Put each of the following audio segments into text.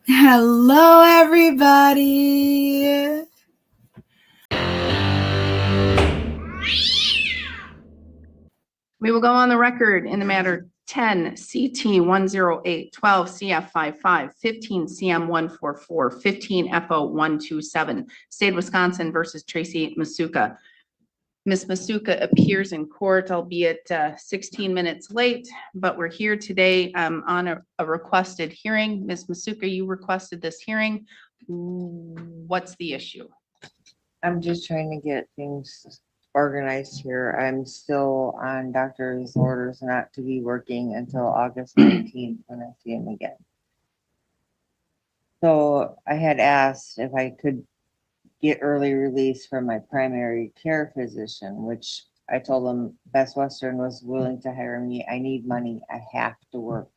Hello, everybody. We will go on the record in the matter 10 CT 108, 12 CF 55, 15 CM 144, 15 FO 127, State of Wisconsin versus Tracy Masuka. Ms. Masuka appears in court, albeit 16 minutes late, but we're here today on a requested hearing. Ms. Masuka, you requested this hearing. What's the issue? I'm just trying to get things organized here. I'm still on doctor's orders not to be working until August 19th when I see him again. So I had asked if I could get early release from my primary care physician, which I told them Best Western was willing to hire me. I need money. I have to work.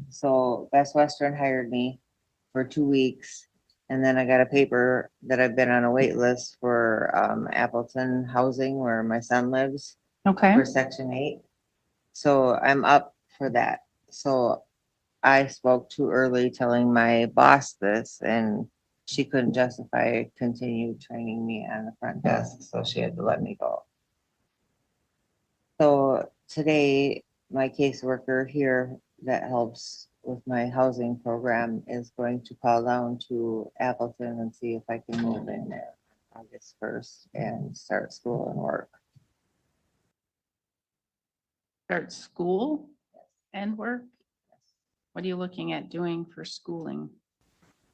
So Best Western hired me for 2 weeks. And then I got a paper that I've been on a wait list for Appleton housing where my son lives Okay. for Section 8. So I'm up for that. So I spoke too early telling my boss this, and she couldn't justify continued training me on the front desk, so she had to let me go. So today, my caseworker here that helps with my housing program is going to call down to Appleton and see if I can move in there August 1st and start school and work. Start school and work? What are you looking at doing for schooling?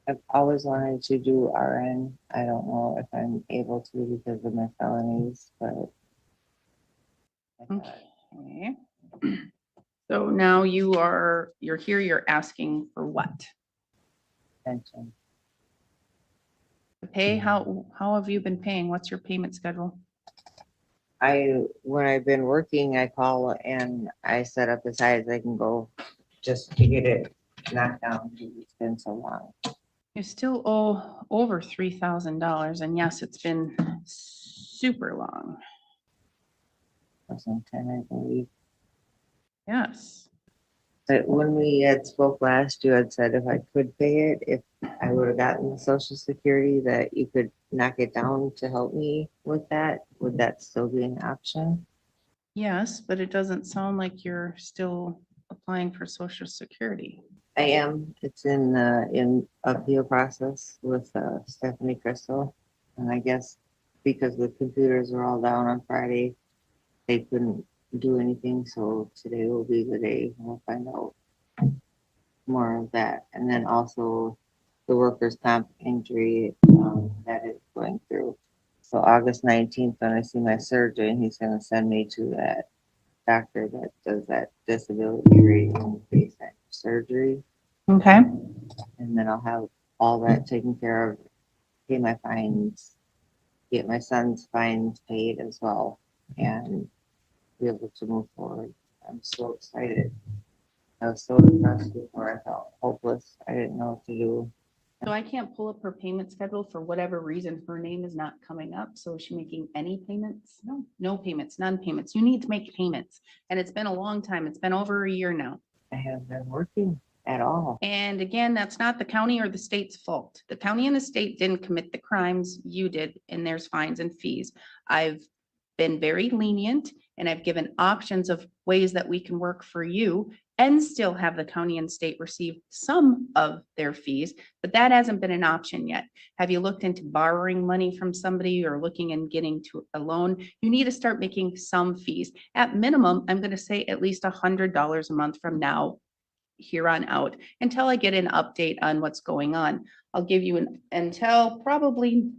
I've always wanted to do RN. I don't know if I'm able to because of my felonies, but Okay. So now you're here, you're asking for what? pension. To pay? How have you been paying? What's your payment schedule? When I've been working, I call and I set up as high as I can go just to get it knocked down because it's been so long. You still owe over $3,000, and yes, it's been super long. 2010, I believe. Yes. But when we had spoke last, you had said if I could pay it, if I would have gotten Social Security, that you could knock it down to help me with that. Would that still be an option? Yes, but it doesn't sound like you're still applying for Social Security. I am. It's in appeal process with Stephanie Crystal, and I guess because the computers were all down on Friday, they couldn't do anything. So today will be the day we'll find out more of that, and then also the workers' comp injury that is going through. So August 19th, when I see my surgeon, he's going to send me to that doctor that does that disability rating based on surgery. Okay. And then I'll have all that taken care of, pay my fines, get my son's fines paid as well, and be able to move forward. I'm so excited. I was so depressed before. I felt hopeless. I didn't know what to do. So I can't pull up her payment schedule for whatever reason. Her name is not coming up. So is she making any payments? No. No payments, none payments. You need to make payments. And it's been a long time. It's been over a year now. I haven't been working at all. And again, that's not the county or the state's fault. The county and the state didn't commit the crimes you did, and there's fines and fees. I've been very lenient, and I've given options of ways that we can work for you and still have the county and state receive some of their fees, but that hasn't been an option yet. Have you looked into borrowing money from somebody or looking and getting to a loan? You need to start making some fees. At minimum, I'm going to say at least $100 a month from now here on out until I get an update on what's going on. I'll give you until probably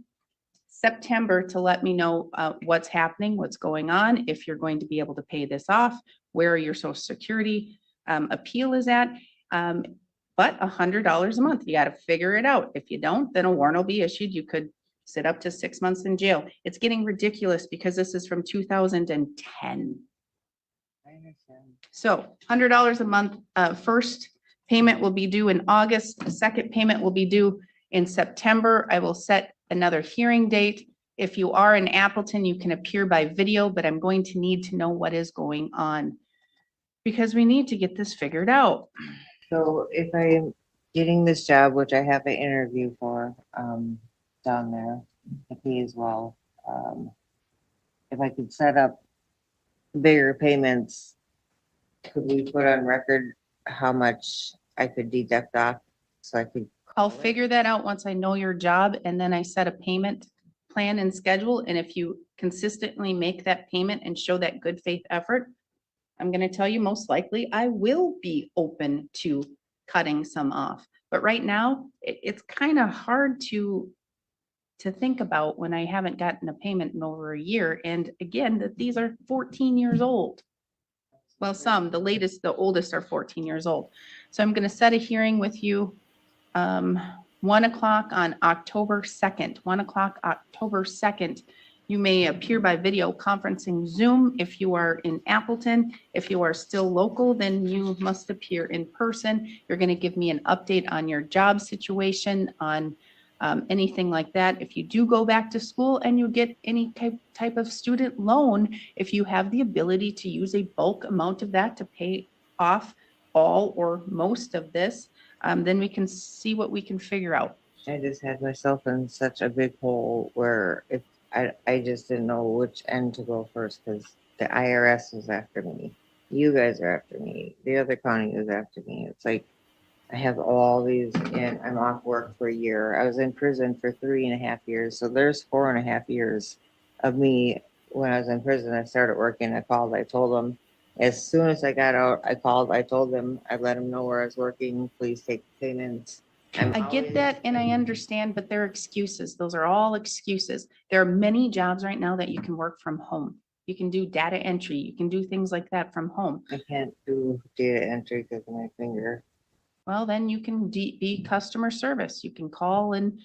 September to let me know what's happening, what's going on, if you're going to be able to pay this off, where your Social Security appeal is at. But $100 a month, you got to figure it out. If you don't, then a warrant will be issued. You could sit up to 6 months in jail. It's getting ridiculous because this is from 2010. I understand. So $100 a month, first payment will be due in August. The second payment will be due in September. I will set another hearing date. If you are in Appleton, you can appear by video, but I'm going to need to know what is going on because we need to get this figured out. So if I getting this job, which I have an interview for, down there, the pay as well. If I could set up bigger payments, could we put on record how much I could deduct off? So I could. I'll call it? figure that out once I know your job and then I set a payment plan and schedule. And if you consistently make that payment and show that good faith effort, I'm gonna tell you, most likely, I will be open to cutting some off. But right now, it's kind of hard to think about when I haven't gotten a payment in over a year. And again, that these are 14 years old. Well, some, the latest, the oldest are 14 years old. So I'm gonna set a hearing with you 1 o'clock on October 2nd, 1 o'clock, October 2nd. You may appear by video conferencing Zoom if you are in Appleton. If you are still local, then you must appear in person. You're going to give me an update on your job situation, on anything like that. If you do go back to school and you get any type of student loan, if you have the ability to use a bulk amount of that to pay off all or most of this, then we can see what we can figure out. I just had myself in such a big hole where if I just didn't know which end to go first because the IRS was after me. You guys are after me. The other county is after me. It's like I have all these and I'm off work for a year. I was in prison for 3.5 years. So there's 4.5 years of me when I was in prison. I started working. I called, I told them as soon as I got out, I called, I told them, I let them know where I was working. Please take payments. I get that and I understand, but they're excuses. Those are all excuses. There are many jobs right now that you can work from home. You can do data entry. You can do things like that from home. I can't do data entry because of my finger. Well, then you can be customer service. You can call and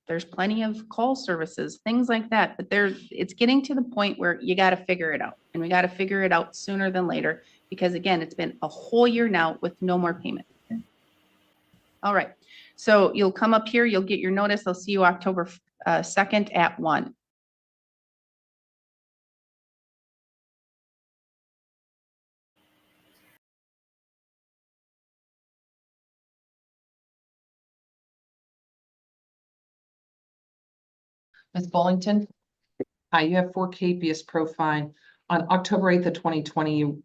there's plenty of call services, things like that. But it's getting to the point where you got to figure it out. And we got to figure it out sooner than later. Because again, it's been a whole year now with no more payment. All right, so you'll come up here, you'll get your notice. I'll see you October 2nd at 1. Ms. Bullington? Hi, you have 4 KPS pro fine. On October 8th of 2020, you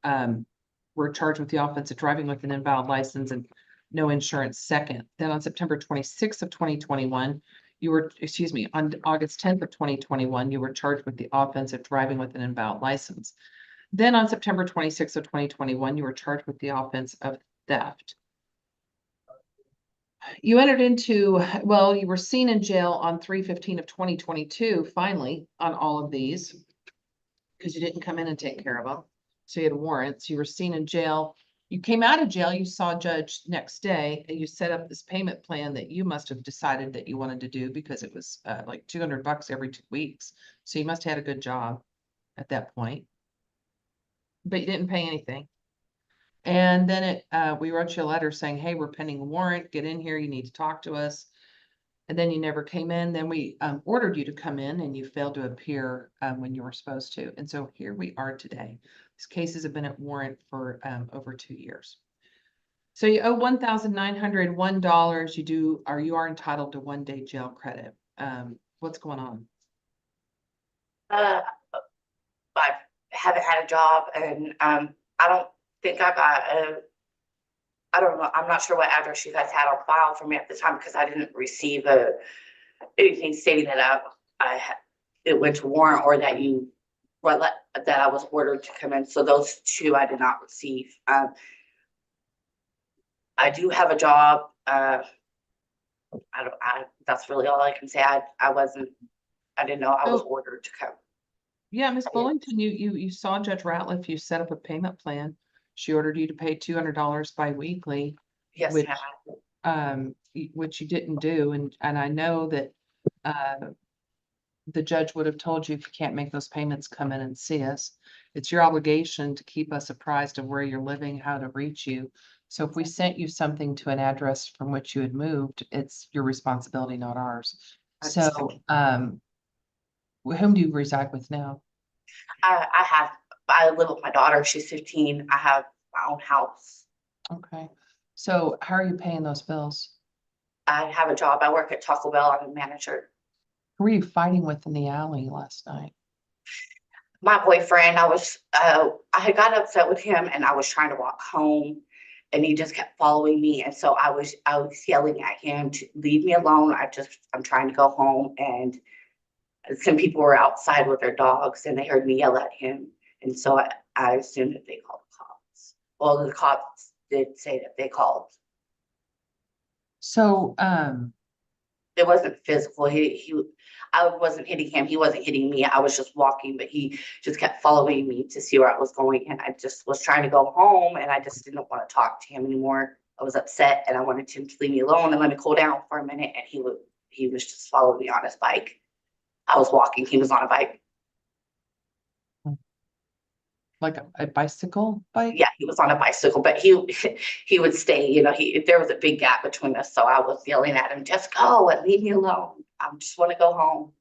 were charged with the offense of driving with an invalid license and no insurance second. Then on September 26th of 2021, on August 10th of 2021, you were charged with the offense of driving with an invalid license. Then on September 26th of 2021, you were charged with the offense of theft. You entered into, well, you were seen in jail on 3/15 of 2022, finally, on all of these, because you didn't come in and take care of them. So you had warrants. You were seen in jail. You came out of jail, you saw a judge next day, and you set up this payment plan that you must have decided that you wanted to do because it was like $200 every 2 weeks. So you must have had a good job at that point. But you didn't pay anything. And then we wrote you a letter saying, hey, we're pending a warrant, get in here, you need to talk to us. And then you never came in. Then we ordered you to come in and you failed to appear when you were supposed to. And so here we are today. These cases have been at warrant for over 2 years. So you owe $1,901. You are entitled to 1 day jail credit. What's going on? I haven't had a job and I don't think I got I don't know. I'm not sure what address you guys had on file for me at the time because I didn't receive anything stating that it went to warrant or that that I was ordered to come in. So those 2 I did not receive. I do have a job. That's really all I can say. I didn't know I was ordered to come. Yeah, Ms. Bullington, you saw Judge Ratliff, you set up a payment plan. She ordered you to pay $200 bi-weekly. Yes, which you didn't do. And I know that the judge would have told you if you can't make those payments, come in and see us. It's your obligation to keep us apprised of where you're living, how to reach you. So if we sent you something to an address from which you had moved, it's your responsibility, not ours. So whom do you reside with now? I live with my daughter. She's 15. I have my own house. Okay. So how are you paying those bills? I have a job. I work at Taco Bell. I'm a manager. Who were you fighting with in the alley last night? My boyfriend, I had got upset with him and I was trying to walk home and he just kept following me. And so I was yelling at him to leave me alone. I'm trying to go home. And some people were outside with their dogs and they heard me yell at him. And so I assumed that they called the cops. Well, the cops did say that they called. So, It wasn't physical. I wasn't hitting him. He wasn't hitting me. I was just walking, but he just kept following me to see where I was going. And I just was trying to go home and I just didn't want to talk to him anymore. I was upset and I wanted him to leave me alone and let me cool down for a minute. And he was just following me on his bike. I was walking. He was on a bike. like a bicycle bike? Yeah, he was on a bicycle, but he would stay, there was a big gap between us. So I was yelling at him, just go and leave me alone. I just want to go home.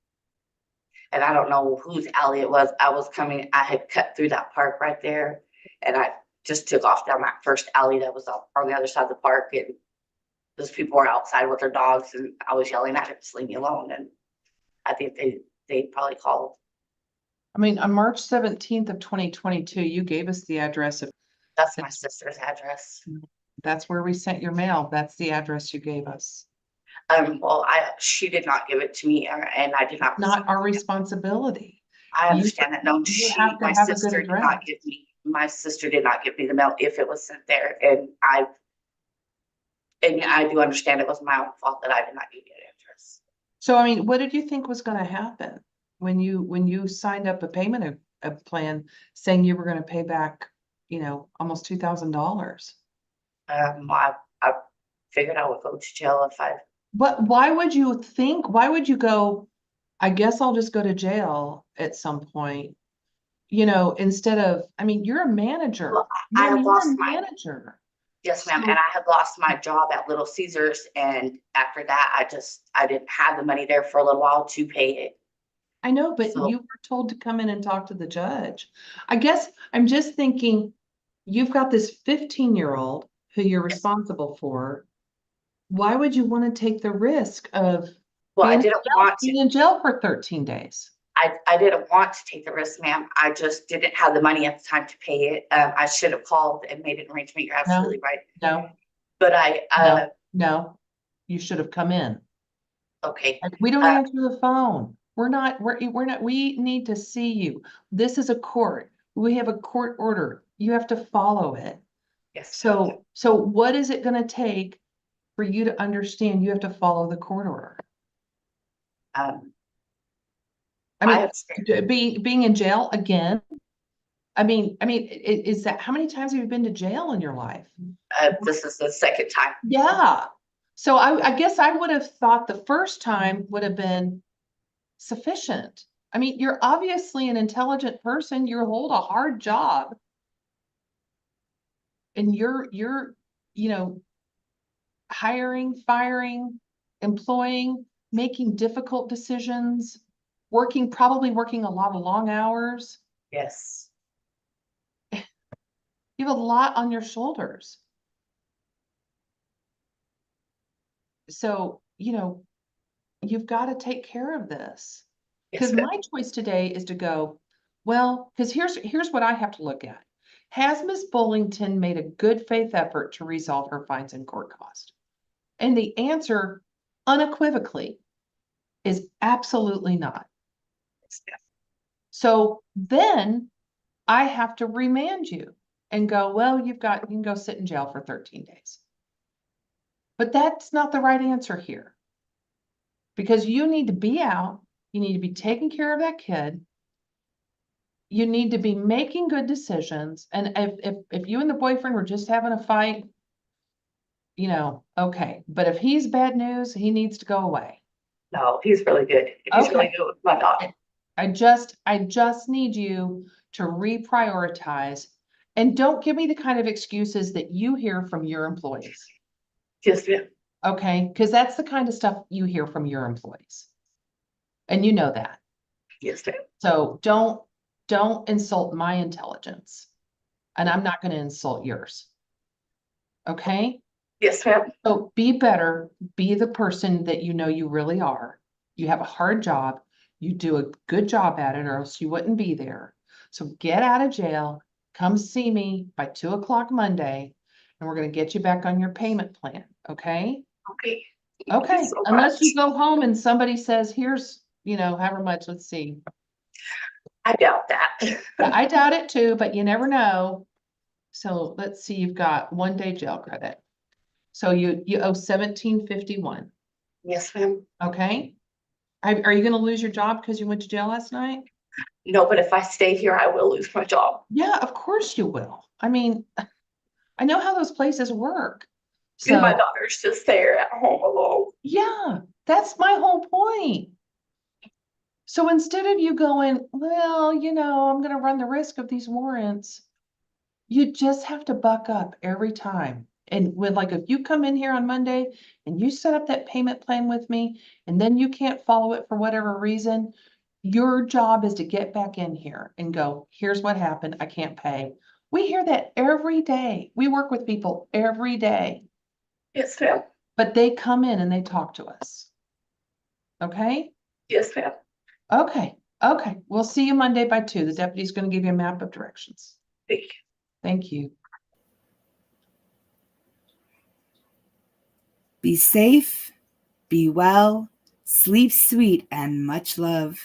And I don't know whose alley it was. I had cut through that park right there. And I just took off down that first alley that was on the other side of the park. And those people were outside with their dogs. And I was yelling at him, just leave me alone. And I think they probably called. I mean, on March 17th of 2022, you gave us the address of, That's my sister's address. that's where we sent your mail. That's the address you gave us. Well, she did not give it to me and I did not. Not our responsibility. I understand that. No, have to my have a good sister did address. not give me, my sister did not give me the mail if it was sent there. And I do understand it was my own fault that I did not give you an address. So, I mean, what did you think was gonna happen when you signed up a payment of plan saying you were gonna pay back, almost $2,000? I figured I would go to jail if I, But why would you go, I guess I'll just go to jail at some point? Instead of, I mean, you're a manager. Well, I You're have a lost my, manager. yes, ma'am. So- And I had lost my job at Little Caesars. And after that, I didn't have the money there for a little while to pay it. I know, but So- you were told to come in and talk to the judge. I guess I'm just thinking, you've got this 15-year-old who you're Yes. responsible for. Why would you want to take the risk of Well, I being didn't want to. being in jail for 13 days? I didn't want to take the risk, ma'am. I just didn't have the money at the time to pay it. I should have called and made an arrangement. You're absolutely right. No, But no, you should have come in. okay, Like, we don't Uh, answer the phone. We're not, we need to see you. This is a court. We have a court order. You have to follow it. yes. So what is it gonna take for you to understand you have to follow the court order? I I mean, understand. being in jail again? I mean, is that, how many times have you been to jail in your life? This is the second time. Yeah. So I guess I would have thought the first time would have been sufficient. I mean, you're obviously an intelligent person. You hold a hard job. And you're, hiring, firing, employing, making difficult decisions, probably working a lot of long hours. Yes. You have a lot on your shoulders. So, you've got to take care of this. Yes, Because my choice today is to go, well, because here's what I have to look at. Has Ms. Bullington made a good faith effort to resolve her fines and court cost? And the answer unequivocally is absolutely not. So then I have to remand you and go, well, you can go sit in jail for 13 days. But that's not the right answer here. Because you need to be out, you need to be taking care of that kid. You need to be making good decisions. And if you and the boyfriend were just having a fight, okay. But if he's bad news, he needs to go away. No, he's really good. He's really Okay. good with my dog. I just need you to reprioritize, and don't give me the kind of excuses that you hear from your employees. Yes, ma'am. Okay, because that's the kind of stuff you hear from your employees. And you know that. Yes, ma'am. So don't insult my intelligence. And I'm not going to insult yours. Okay? Yes, ma'am. So be better, be the person that you know you really are. You have a hard job, you do a good job at it, or else you wouldn't be there. So get out of jail, come see me by 2 o'clock Monday, and we're gonna get you back on your payment plan, okay? Okay. Thank you Okay, so unless you much. go home and somebody says, here's, however much, let's see. I doubt that. I doubt it too, but you never know. So let's see, you've got 1 day jail credit. So you owe 1751, Yes, ma'am. okay? Are you gonna lose your job because you went to jail last night? No, but if I stay here, I will lose my job. Yeah, of course you will. I mean, I know how those places work. And my So, daughter's just there at home alone. yeah, that's my whole point. So instead of you going, well, I'm gonna run the risk of these warrants, you just have to buck up every time. And if you come in here on Monday and you set up that payment plan with me, and then you can't follow it for whatever reason, your job is to get back in here and go, here's what happened, I can't pay. We hear that every day. We work with people every day, Yes, ma'am. but they come in and they talk to us. Okay? Yes, ma'am. Okay. Okay. We'll see you Monday by 2. The deputy's going to give you a map of directions. Thank you. Thank you. Be safe, be well, sleep sweet, and much love.